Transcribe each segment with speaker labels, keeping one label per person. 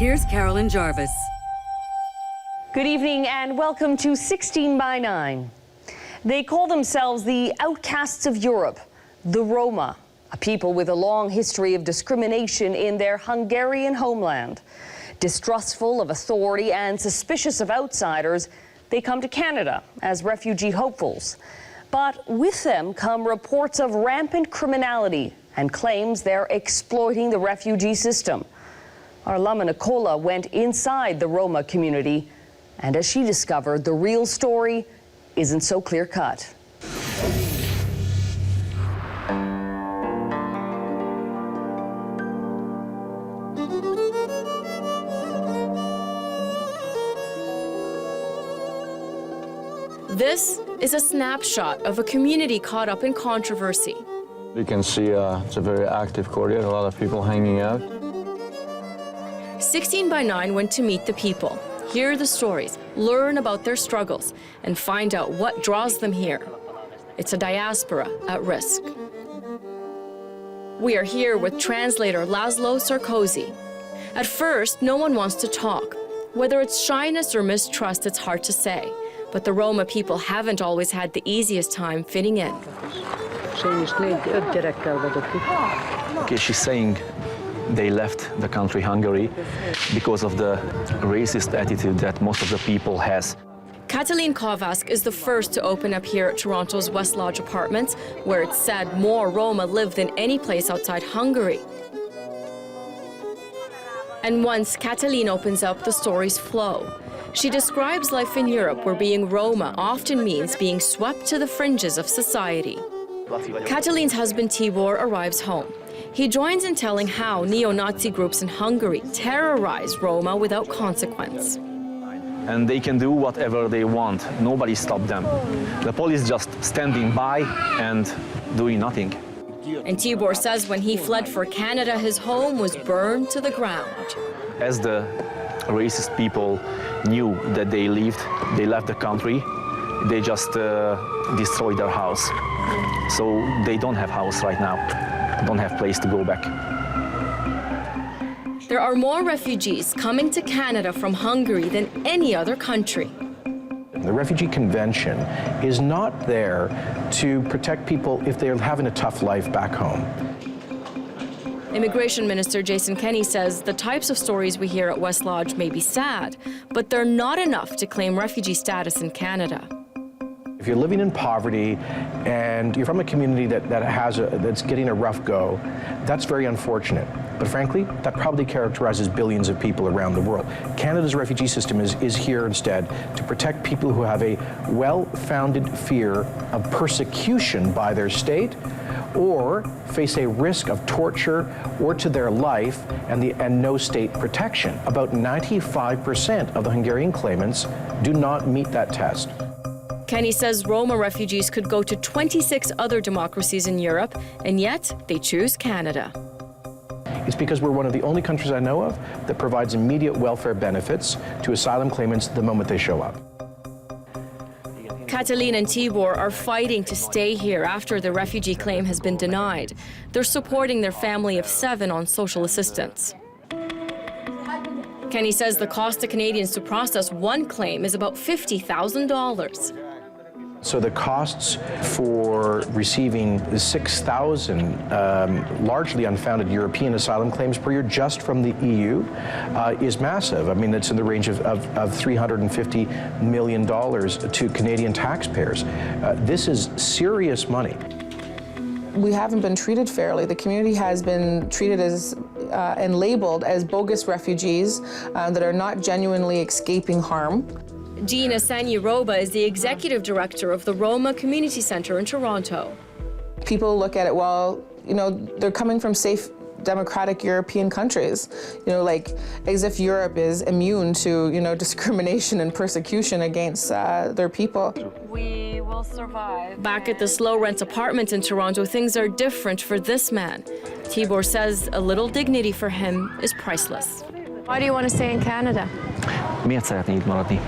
Speaker 1: Here's Carolyn Jarvis.
Speaker 2: Good evening and welcome to 16 by 9. They call themselves the outcasts of Europe, the Roma, a people with a long history of discrimination in their Hungarian homeland. Distrustful of authority and suspicious of outsiders, they come to Canada as refugee hopefuls. But with them come reports of rampant criminality and claims they're exploiting the refugee system. Our Lama Nicola went inside the Roma community, and as she discovered, the real story isn't so clear-cut.
Speaker 3: This is a snapshot of a community caught up in controversy.
Speaker 4: You can see it's a very active courtyard, a lot of people hanging out.
Speaker 3: 16 by 9 went to meet the people, hear the stories, learn about their struggles, and find out what draws them here. It's a diaspora at risk. We are here with translator Laszlo Sarkozy. At first, no one wants to talk. Whether it's shyness or mistrust, it's hard to say. But the Roma people haven't always had the easiest time fitting in.
Speaker 5: Okay, she's saying they left the country, Hungary, because of the racist attitude that most of the people has.
Speaker 3: Katalin Kovask is the first to open up here at Toronto's West Lodge Apartments, where it's said more Roma live than any place outside Hungary. And once Katalin opens up, the stories flow. She describes life in Europe, where being Roma often means being swept to the fringes of society. Katalin's husband Tibor arrives home. He joins in telling how neo-Nazi groups in Hungary terrorize Roma without consequence.
Speaker 5: And they can do whatever they want. Nobody stopped them. The police just standing by and doing nothing.
Speaker 3: And Tibor says when he fled for Canada, his home was burned to the ground.
Speaker 5: As the racist people knew that they left the country, they just destroyed their house. So they don't have house right now, don't have place to go back.
Speaker 3: There are more refugees coming to Canada from Hungary than any other country.
Speaker 6: The Refugee Convention is not there to protect people if they're having a tough life back home.
Speaker 3: Immigration Minister Jason Kenney says the types of stories we hear at West Lodge may be sad, but they're not enough to claim refugee status in Canada.
Speaker 6: If you're living in poverty and you're from a community that's getting a rough go, that's very unfortunate. But frankly, that probably characterizes billions of people around the world. Canada's refugee system is here instead to protect people who have a well-founded fear of persecution by their state or face a risk of torture or to their life and no state protection. About 95% of the Hungarian claimants do not meet that test.
Speaker 3: Kenny says Roma refugees could go to 26 other democracies in Europe, and yet they choose Canada.
Speaker 6: It's because we're one of the only countries I know of that provides immediate welfare benefits to asylum claimants the moment they show up.
Speaker 3: Katalin and Tibor are fighting to stay here after the refugee claim has been denied. They're supporting their family of 7 on social assistance. Kenny says the cost to Canadians to process one claim is about $50,000.
Speaker 6: So the costs for receiving 6,000 largely unfounded European asylum claims per year just from the EU is massive. I mean, it's in the range of $350 million to Canadian taxpayers. This is serious money.
Speaker 7: We haven't been treated fairly. The community has been treated as and labeled as bogus refugees that are not genuinely escaping harm.
Speaker 3: Gina Sanyi-Roba is the executive director of the Roma Community Centre in Toronto.
Speaker 7: People look at it, well, you know, they're coming from safe democratic European countries, you know, like as if Europe is immune to, you know, discrimination and persecution against their people.
Speaker 3: We will survive. Back at the Slow Rent apartment in Toronto, things are different for this man. Tibor says a little dignity for him is priceless. Why do you want to stay in Canada?
Speaker 5: Miért szeretné itt maradni?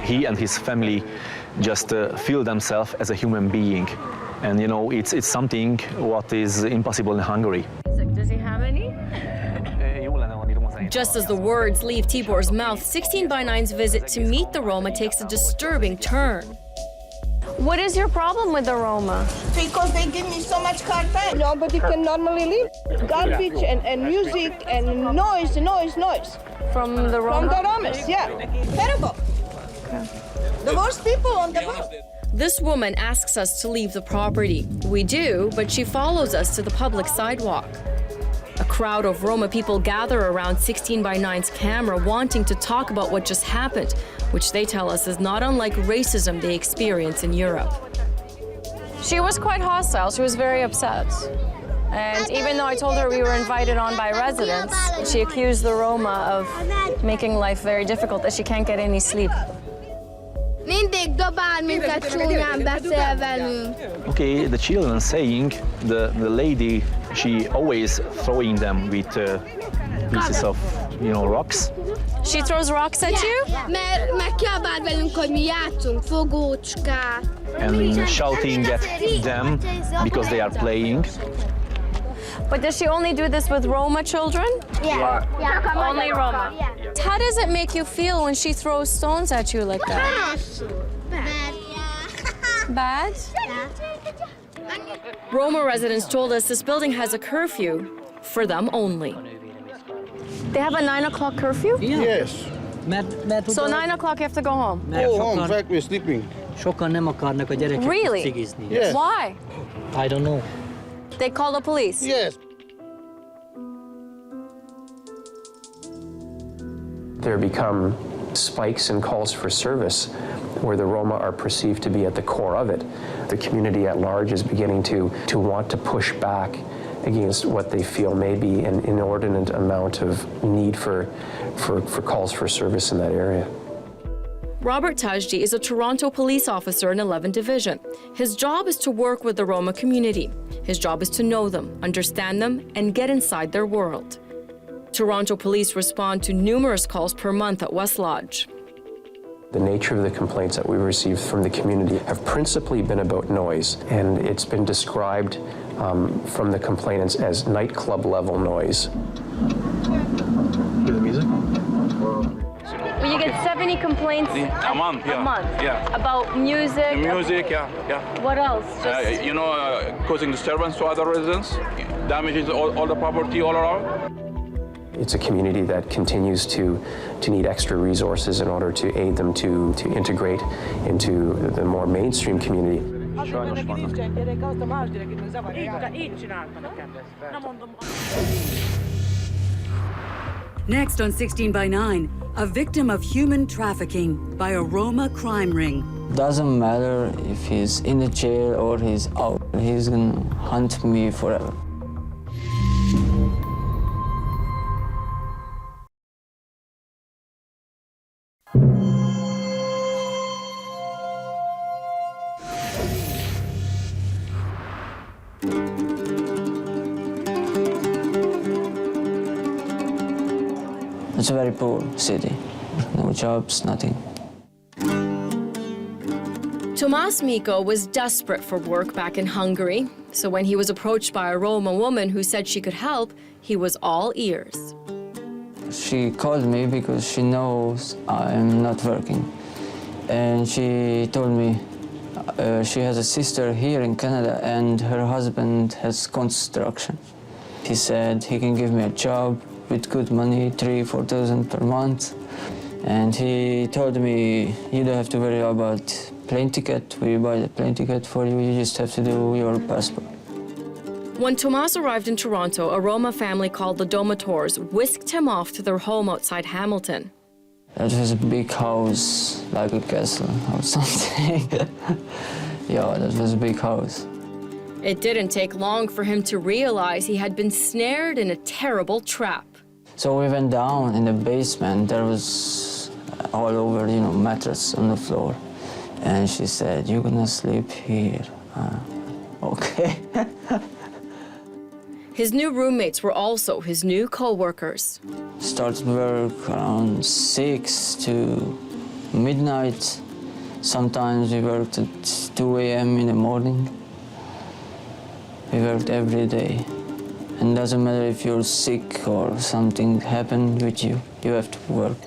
Speaker 5: He and his family just feel themselves as a human being. And you know, it's something what is impossible in Hungary.
Speaker 3: Does he have any? Just as the words leave Tibor's mouth, 16 by 9's visit to meet the Roma takes a disturbing turn.
Speaker 2: What is your problem with the Roma?
Speaker 1: Because they give me so much hard time. Nobody can normally live. Garbage and music and noise.
Speaker 2: From the Roma?
Speaker 1: From the Romas, yeah. Terrible. The worst people on the world.
Speaker 3: This woman asks us to leave the property. We do, but she follows us to the public sidewalk. A crowd of Roma people gather around 16 by 9's camera wanting to talk about what just happened, which they tell us is not unlike racism they experience in Europe.
Speaker 2: She was quite hostile. She was very upset. And even though I told her we were invited on by residents, she accused the Roma of making life very difficult, that she can't get any sleep.
Speaker 8: Mindig dobál minket csúnyán beszél velünk.
Speaker 5: Okay, the children saying the lady, she always throwing them with pieces of, rocks.
Speaker 2: She throws rocks at you?
Speaker 8: Mert kiabál velünk, hogy mi játszunk fogócskát.
Speaker 5: And shouting at them because they are playing.
Speaker 2: But does she only do this with Roma children?
Speaker 8: Yeah.
Speaker 2: Only Roma. How does it make you feel when she throws stones at you like that? Bad?
Speaker 3: Roma residents told us this building has a curfew for them only.
Speaker 2: They have a 9 o'clock curfew?
Speaker 9: Yes.
Speaker 2: So 9 o'clock you have to go home?
Speaker 9: Go home, in fact, we're sleeping.
Speaker 2: Really?
Speaker 9: Yes.
Speaker 2: Why?
Speaker 10: I don't know.
Speaker 2: They call the police?
Speaker 9: Yes.
Speaker 6: There become spikes in calls for service where the Roma are perceived to be at the core of it. The community at large is beginning to want to push back against what they feel may be an inordinate amount of need for calls for service in that area.
Speaker 3: Robert Tajdi is a Toronto police officer in 11th Division. His job is to work with the Roma community. His job is to know them, understand them, and get inside their world. Toronto police respond to numerous calls per month at West Lodge.
Speaker 6: The nature of the complaints that we received from the community have principally been about noise, and it's been described from the complainants as nightclub level noise.
Speaker 5: Hear the music?
Speaker 2: Well, you get 70 complaints
Speaker 11: a month, yeah.
Speaker 2: A month?
Speaker 11: Yeah.
Speaker 2: About music?
Speaker 11: Music, yeah.
Speaker 2: What else?
Speaker 11: Causing disturbance to other residents, damages all the property all around.
Speaker 6: It's a community that continues to need extra resources in order to aid them to integrate into the more mainstream community.
Speaker 12: Next on 16 by 9, a victim of human trafficking by a Roma crime ring.
Speaker 10: Doesn't matter if he's in the jail or he's out. He's gonna hunt me forever. It's a very poor city. No jobs, nothing.
Speaker 3: Tomas Miko was desperate for work back in Hungary, so when he was approached by a Roma woman who said she could help, he was all ears.
Speaker 10: She called me because she knows I'm not working. And she told me she has a sister here in Canada and her husband has construction. He said he can give me a job with good money, 3,000–4,000 per month. And he told me, you don't have to worry about plane ticket. We buy the plane ticket for you. You just have to do your passport.
Speaker 3: When Tomas arrived in Toronto, a Roma family called the Domators whisked him off to their home outside Hamilton.
Speaker 10: That was a big house, like a castle or something. Yeah, that was a big house.
Speaker 3: It didn't take long for him to realize he had been snared in a terrible trap.
Speaker 10: So we went down in the basement. There was all over, mattress on the floor. And she said, you're gonna sleep here. Okay.
Speaker 3: His new roommates were also his new co-workers.
Speaker 10: Started work around 6 to midnight. Sometimes we worked at 2 a.m. in the morning. We worked every day. And doesn't matter if you're sick or something happened with you, you have to work.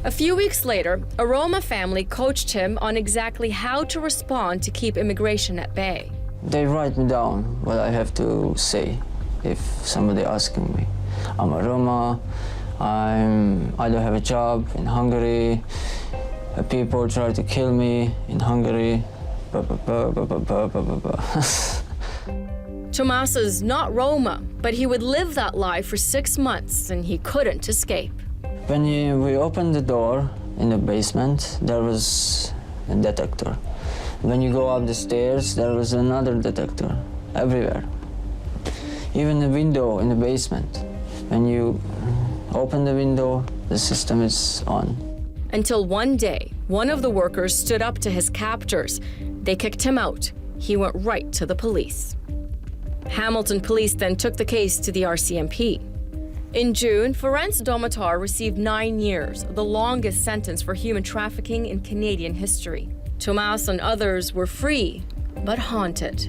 Speaker 3: A few weeks later, a Roma family coached him on exactly how to respond to keep immigration at bay.
Speaker 10: They write me down what I have to say if somebody asking me. I'm a Roma, I don't have a job in Hungary, people try to kill me in Hungary,
Speaker 3: Tomas is not Roma, but he would live that life for 6 months and he couldn't escape.
Speaker 10: When we opened the door in the basement, there was a detector. When you go up the stairs, there was another detector everywhere. Even the window in the basement. When you open the window, the system is on.
Speaker 3: Until one day, one of the workers stood up to his captors. They kicked him out. He went right to the police. Hamilton police then took the case to the RCMP. In June, Ferenc Domatar received 9 years, the longest sentence for human trafficking in Canadian history. Tomas and others were free, but haunted.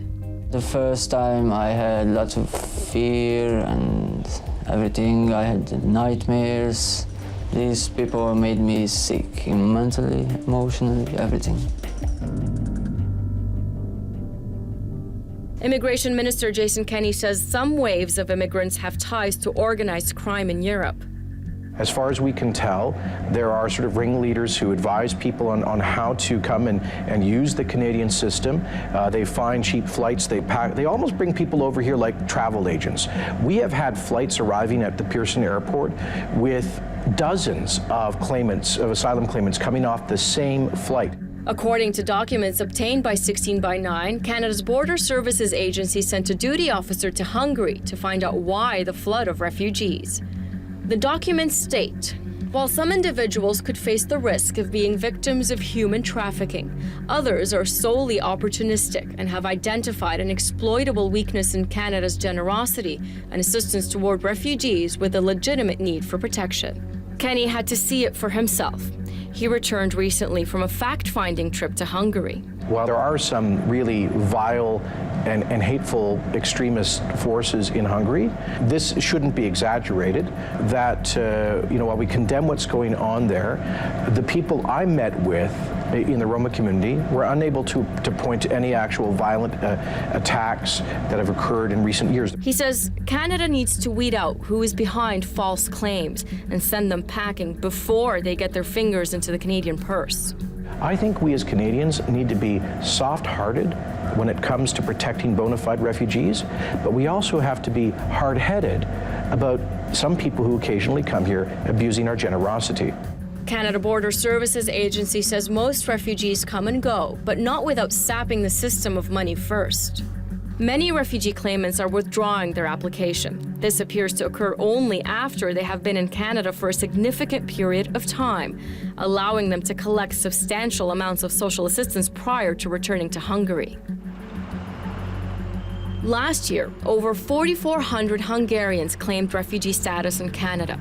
Speaker 10: The first time I had lots of fear and everything. I had nightmares. These people made me sick, mentally, emotionally, everything.
Speaker 3: Immigration Minister Jason Kenney says some waves of immigrants have ties to organized crime in Europe.
Speaker 6: As far as we can tell, there are sort of ringleaders who advise people on how to come and use the Canadian system. They find cheap flights, they almost bring people over here like travel agents. We have had flights arriving at the Pearson Airport with dozens of claimants, of asylum claimants, coming off the same flight.
Speaker 3: According to documents obtained by 16x9, Canada's Border Services Agency sent a duty officer to Hungary to find out why the flood of refugees. The documents state, while some individuals could face the risk of being victims of human trafficking, others are solely opportunistic and have identified an exploitable weakness in Canada's generosity and assistance toward refugees with a legitimate need for protection. Kenney had to see it for himself. He returned recently from a fact-finding trip to Hungary.
Speaker 6: While there are some really vile and hateful extremist forces in Hungary, this shouldn't be exaggerated, that, while we condemn what's going on there, the people I met with in the Roma community were unable to point to any actual violent attacks that have occurred in recent years.
Speaker 3: He says Canada needs to weed out who is behind false claims and send them packing before they get their fingers into the Canadian purse.
Speaker 6: I think we as Canadians need to be soft-hearted when it comes to protecting bona fide refugees, but we also have to be hard-headed about some people who occasionally come here abusing our generosity.
Speaker 3: Canada Border Services Agency says most refugees come and go, but not without sapping the system of money first. Many refugee claimants are withdrawing their application. This appears to occur only after they have been in Canada for a significant period of time, allowing them to collect substantial amounts of social assistance prior to returning to Hungary. Last year, over 4,400 Hungarians claimed refugee status in Canada.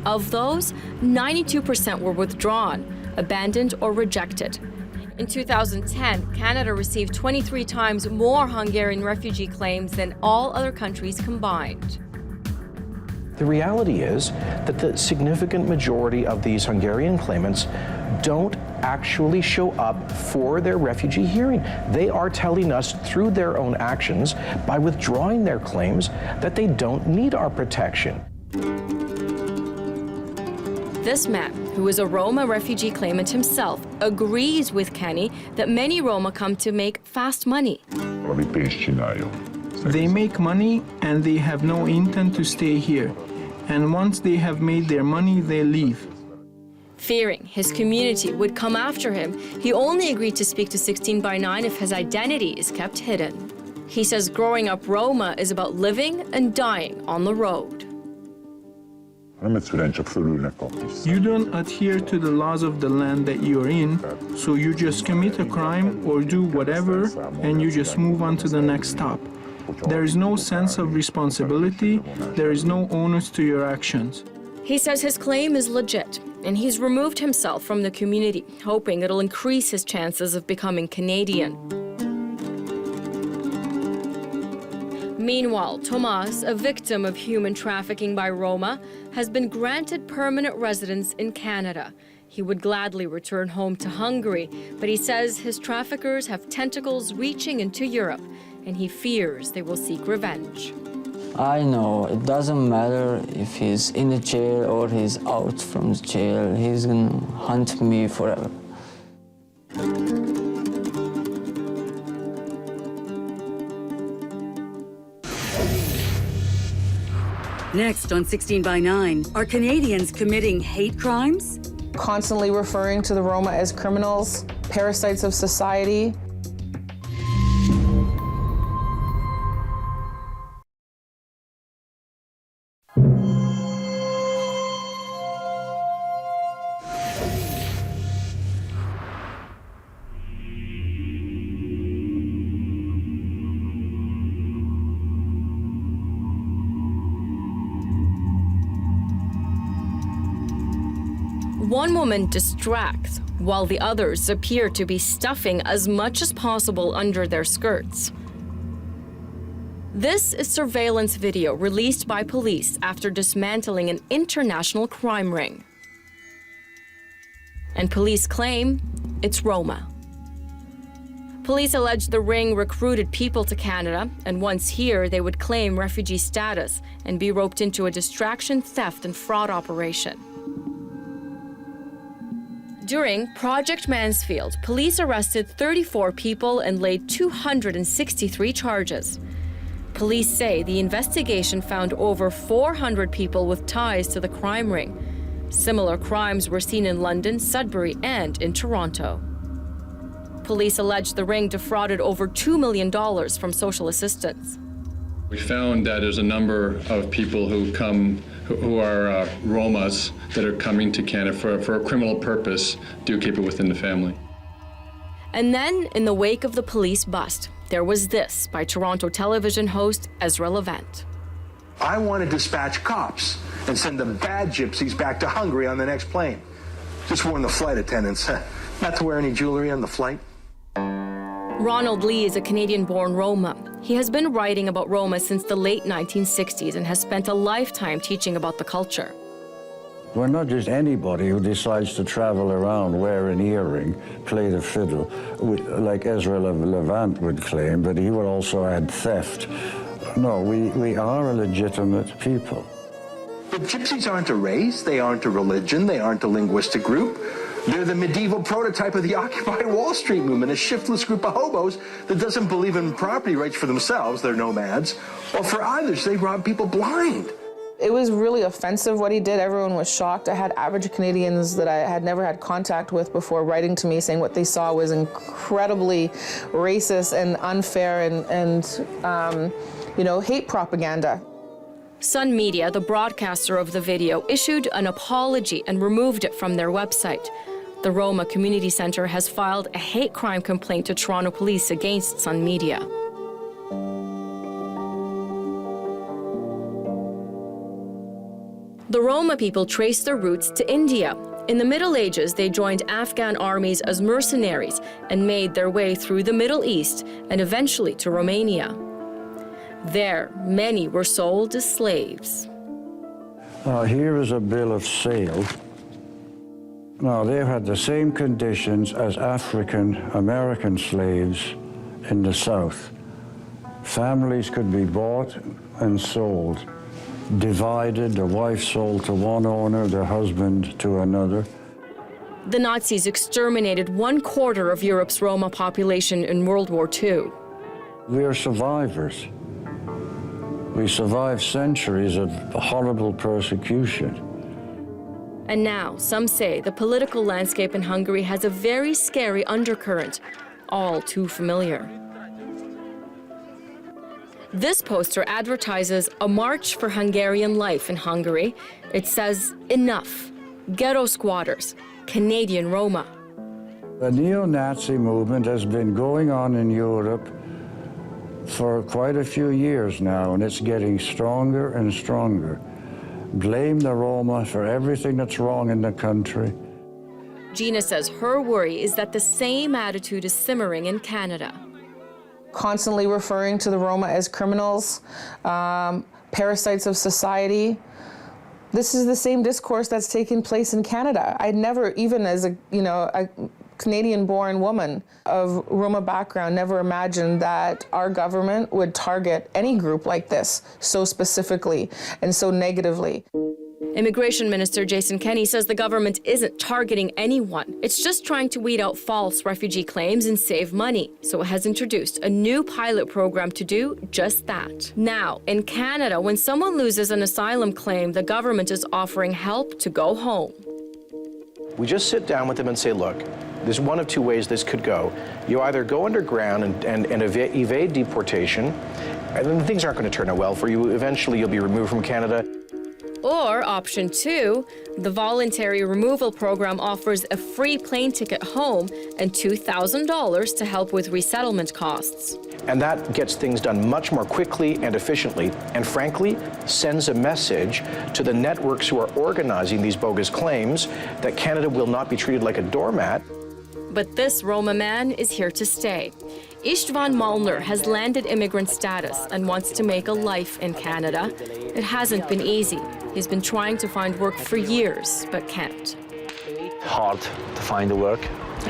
Speaker 3: Of those, 92% were withdrawn, abandoned, or rejected. In 2010, Canada received 23 times more Hungarian refugee claims than all other countries combined.
Speaker 6: The reality is that the significant majority of these Hungarian claimants don't actually show up for their refugee hearing. They are telling us through their own actions, by withdrawing their claims, that they don't need our protection.
Speaker 3: This man, who is a Roma refugee claimant himself, agrees with Kenney that many Roma come to make fast money.
Speaker 13: They make money and they have no intent to stay here. And once they have made their money, they leave.
Speaker 3: Fearing his community would come after him, he only agreed to speak to 16x9 if his identity is kept hidden. He says growing up Roma is about living and dying on the road.
Speaker 13: You don't adhere to the laws of the land that you're in, so you just commit a crime or do whatever, and you just move on to the next stop. There is no sense of responsibility, there is no onus to your actions.
Speaker 3: He says his claim is legit, and he's removed himself from the community, hoping it'll increase his chances of becoming Canadian. Meanwhile, Tomas, a victim of human trafficking by Roma, has been granted permanent residence in Canada. He would gladly return home to Hungary, but he says his traffickers have tentacles reaching into Europe, and he fears they will seek revenge.
Speaker 10: I know it doesn't matter if he's in the jail or he's out from the jail. He's gonna hunt me forever.
Speaker 12: Next on 16 by 9, are Canadians committing hate crimes?
Speaker 7: Constantly referring to the Roma as criminals, parasites of society.
Speaker 3: One woman distracts, while the others appear to be stuffing as much as possible under their skirts. This is surveillance video released by police after dismantling an international crime ring. And police claim it's Roma. Police allege the ring recruited people to Canada, and once here, they would claim refugee status and be roped into a distraction, theft, and fraud operation. During Project Mansfield, police arrested 34 people and laid 263 charges. Police say the investigation found over 400 people with ties to the crime ring. Similar crimes were seen in London, Sudbury, and in Toronto. Police allege the ring defrauded over $2 million from social assistance.
Speaker 14: We found that there's a number of people who are Romas that are coming to Canada for a criminal purpose. Do keep it within the family.
Speaker 3: And then, in the wake of the police bust, there was this by Toronto television host Ezra Levant.
Speaker 15: I want to dispatch cops and send the bad gypsies back to Hungary on the next plane. Just warn the flight attendants not to wear any jewelry on the flight.
Speaker 3: Ronald Lee is a Canadian-born Roma. He has been writing about Roma since the late 1960s and has spent a lifetime teaching about the culture.
Speaker 16: We're not just anybody who decides to travel around, wear an earring, play the fiddle, like Ezra Levant would claim, but he would also add theft. No, we are a legitimate people.
Speaker 15: But gypsies aren't a race, they aren't a religion, they aren't a linguistic group. They're the medieval prototype of the Occupy Wall Street movement, a shiftless group of hobos that doesn't believe in property rights for themselves, they're nomads, or for others, they rob people blind.
Speaker 7: It was really offensive what he did. Everyone was shocked. I had average Canadians that I had never had contact with before writing to me saying what they saw was incredibly racist and unfair and hate propaganda.
Speaker 3: Sun Media, the broadcaster of the video, issued an apology and removed it from their website. The Roma Community Centre has filed a hate crime complaint to Toronto Police against Sun Media. The Roma people traced their roots to India. In the Middle Ages, they joined Afghan armies as mercenaries and made their way through the Middle East and eventually to Romania. There, many were sold as slaves.
Speaker 16: Here is a bill of sale. Now, they had the same conditions as African-American slaves in the South. Families could be bought and sold, divided, the wife sold to one owner, the husband to another.
Speaker 3: The Nazis exterminated 1/4 of Europe's Roma population in World War II.
Speaker 16: We are survivors. We survived centuries of horrible persecution.
Speaker 3: And now, some say the political landscape in Hungary has a very scary undercurrent, all too familiar. This poster advertises a march for Hungarian life in Hungary. It says, "Enough, ghetto squatters, Canadian Roma."
Speaker 16: The neo-Nazi movement has been going on in Europe for quite a few years now, and it's getting stronger and stronger. Blame the Roma for everything that's wrong in the country.
Speaker 3: Gina says her worry is that the same attitude is simmering in Canada.
Speaker 7: constantly referring to the Roma as criminals, parasites of society. This is the same discourse that's taking place in Canada. I'd never, even as a Canadian-born woman of Roma background, never imagined that our government would target any group like this so specifically and so negatively.
Speaker 3: Immigration Minister Jason Kenney says the government isn't targeting anyone. It's just trying to weed out false refugee claims and save money. So it has introduced a new pilot program to do just that. Now, in Canada, when someone loses an asylum claim, the government is offering help to go home.
Speaker 6: We just sit down with them and say, look, there's one of two ways this could go. You either go underground and evade deportation, and then things aren't going to turn out well for you. Eventually, you'll be removed from Canada.
Speaker 3: Or option 2, the voluntary removal program offers a free plane ticket home and $2,000 to help with resettlement costs.
Speaker 6: And that gets things done much more quickly and efficiently, and frankly, sends a message to the networks who are organizing these bogus claims that Canada will not be treated like a doormat.
Speaker 3: But this Roma man is here to stay. Istvan Malner has landed immigrant status and wants to make a life in Canada. It hasn't been easy. He's been trying to find work for years, but can't.
Speaker 5: Hard to find a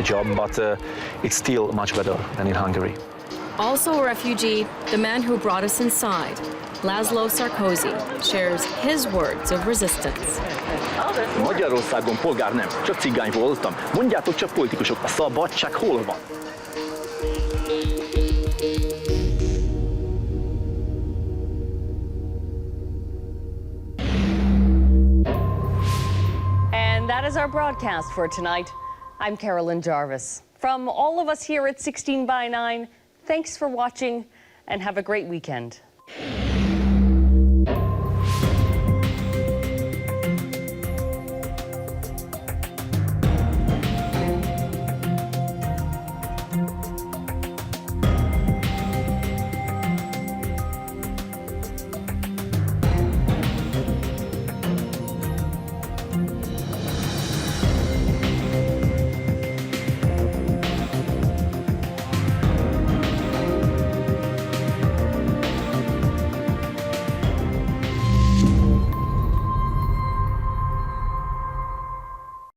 Speaker 5: job, but it's still much better than in Hungary.
Speaker 3: Also a refugee, the man who brought us inside, Laszlo Sarkozy, shares his words of resistance.
Speaker 5: Magyarországon polgár nem, csak cigány voltam. Mondjátok csak politikusok, a szabadság hol van?
Speaker 2: And that is our broadcast for tonight. I'm Carolyn Jarvis. From all of us here at 16 by 9, thanks for watching and have a great weekend.